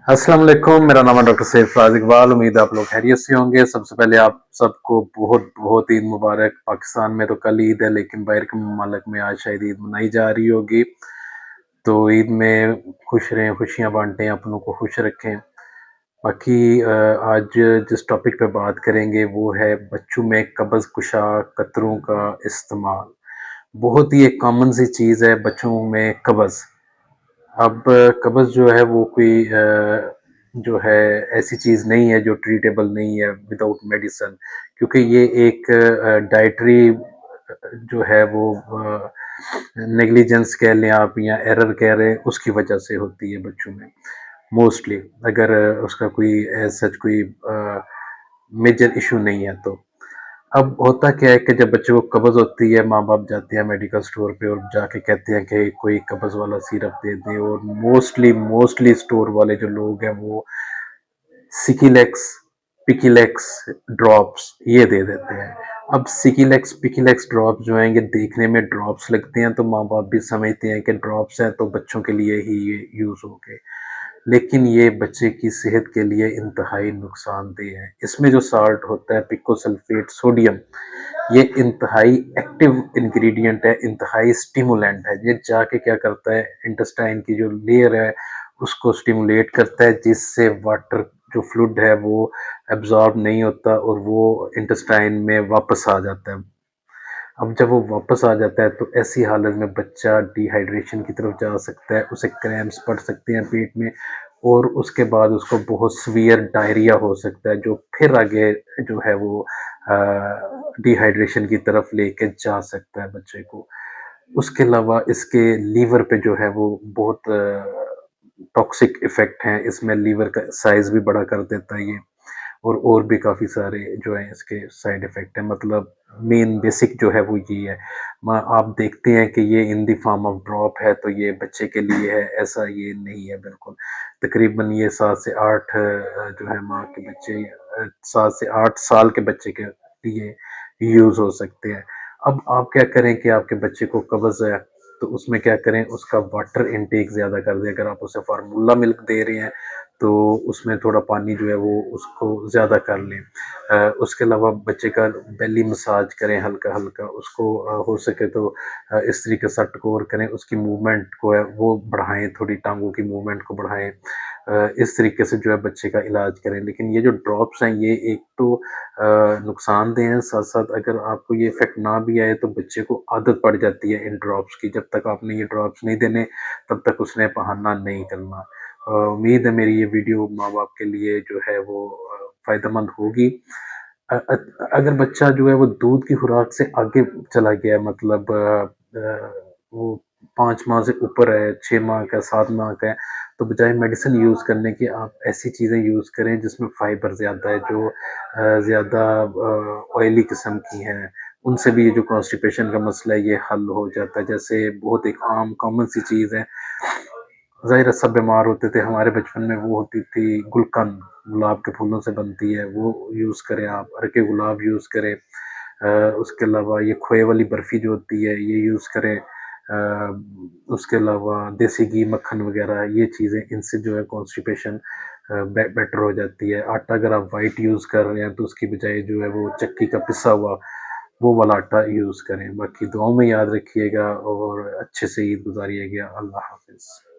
अस्सलाम वालेकुम। मेरा नाम है डॉक्टर सैफ राज इकबाल। उम्मीद है आप लोग खैरियत से होंगे। सबसे पहले आप सबको बहुत बहुत ईद मुबारक। पाकिस्तान में तो कल ईद है, लेकिन बाहर के ममालिक में आज शायद ईद मनाई जा रही होगी। तो ईद में खुश रहें, खुशियाँ बांटें, अपनों को खुश रखें। बाकी आज जिस टॉपिक पे बात करेंगे वो है बच्चों में कब्ज़ कुशा कतरों का इस्तेमाल। बहुत ही एक कॉमन सी चीज़ है बच्चों में कब्ज़। अब कब्ज़ जो है वो कोई जो है ऐसी चीज़ नहीं है जो ट्रीटेबल नहीं है विदाउट मेडिसिन, क्योंकि ये एक डाइटरी जो है वो नेग्लिजेंस कह लें आप या एरर कह रहे हैं, उसकी वजह से होती है बच्चों में मोस्टली। अगर उसका कोई सच कोई मेजर इशू नहीं है तो। अब होता क्या है कि जब बच्चे को कब्ज़ होती है, माँ बाप जाते हैं मेडिकल स्टोर पे और जाके कहते हैं कि कोई कब्ज़ वाला सिरप दे दें, और मोस्टली मोस्टली स्टोर वाले जो लोग हैं वो सिकिलेक्स, पिकिलेक्स ड्रॉप्स ये दे देते हैं। अब सिकिलेक्स पिकिलेक्स ड्रॉप्स जो हैं ये देखने में ड्रॉप्स लगते हैं, तो माँ बाप भी समझते हैं कि ड्रॉप्स हैं तो बच्चों के लिए ही ये यूज़ होंगे, लेकिन ये बच्चे की सेहत के लिए इंतहाई नुकसानदेह है। इसमें जो साल्ट होता है पिकोसल्फेट सोडियम, ये इंतहाई एक्टिव इंग्रेडिएंट है, इंतहाई स्टिमुलेंट है। ये जाके क्या करता है, इंटेस्टाइन की जो लेयर है उसको स्टिमुलेट करता है, जिससे वाटर जो फ्लूइड है वो एब्जॉर्ब नहीं होता और वो इंटेस्टाइन में वापस आ जाता है। अब जब वो वापस आ जाता है तो ऐसी हालत में बच्चा डिहाइड्रेशन की तरफ जा सकता है, उसे क्रैम्प्स पड़ सकते हैं पेट में, और उसके बाद उसको बहुत सीवियर डायरिया हो सकता है, जो फिर आगे जो है वो डिहाइड्रेशन की तरफ लेके जा सकता है बच्चे को। उसके अलावा इसके लीवर पे जो है वो बहुत टॉक्सिक इफ़ेक्ट हैं, इसमें लीवर का साइज़ भी बड़ा कर देता है ये, और भी काफ़ी सारे जो हैं इसके साइड इफ़ेक्ट हैं। मतलब मेन बेसिक जो है वो ये है। आप देखते हैं कि ये in the form of drop है तो ये बच्चे के लिए है, ऐसा ये नहीं है बिल्कुल। तकरीबन ये 7 से 8 जो है माँ के बच्चे 7 से 8 साल के बच्चे के लिए यूज़ हो सकते हैं। अब आप क्या करें कि आपके बच्चे को कब्ज़ है, तो उसमें क्या करें, उसका वाटर इनटेक ज़्यादा कर दें। अगर आप उसे फ़ॉर्मूला मिल्क दे रहे हैं तो उसमें थोड़ा पानी जो है वो उसको ज़्यादा कर लें। उसके अलावा बच्चे का बेली मसाज करें हल्का-हल्का, उसको हो सके तो इस तरीके से टकोर करें, उसकी मूवमेंट को है वो बढ़ाएँ, थोड़ी टाँगों की मूवमेंट को बढ़ाएँ। इस तरीके से जो है बच्चे का इलाज करें। लेकिन ये जो ड्रॉप्स हैं ये एक तो नुकसानदेह हैं, साथ-साथ अगर आपको ये इफ़ेक्ट ना भी आए तो बच्चे को आदत पड़ जाती है इन ड्रॉप्स की। जब तक आपने ये ड्रॉप्स नहीं देने तब तक उसने बहाना नहीं करना। उम्मीद है मेरी ये वीडियो माँ-बाप के लिए जो है वो फ़ायदेमंद होगी। अ अ, अगर बच्चा जो है वो दूध की खुराक से आगे चला गया है, मतलब वो 5 माह से ऊपर है, 6 माह का, 7 माह का है, तो बजाय मेडिसिन यूज़ करने के आप ऐसी चीज़ें यूज़ करें जिसमें फाइबर ज़्यादा है, जो ज़्यादा ऑयली किस्म की हैं। उनसे भी ये जो कॉन्स्टिपेशन का मसला है ये हल हो जाता है। जैसे बहुत एक आम कॉमन सी चीज़ है, ज़ाहिर है सब बीमार होते थे, हमारे बचपन में वो होती थी गुलकंद, गुलाब के फूलों से बनती है, वो यूज़ करें आप, अरके गुलाब यूज़ करें। उसके अलावा ये खोए वाली बर्फ़ी जो होती है ये यूज़ करें। उसके अलावा देसी घी, मक्खन वग़ैरह ये चीज़ें, इनसे जो है कॉन्स्टिपेशन बेटर हो जाती है। आटा अगर आप व्हाइट यूज़ कर रहे हैं तो उसकी बजाय जो है वो चक्की का पिसा हुआ वो वाला आटा यूज़ करें। बाकी दुआओं में याद रखिएगा और अच्छे से ईद गुज़ारिएगा। अल्लाह हाफ़िज़।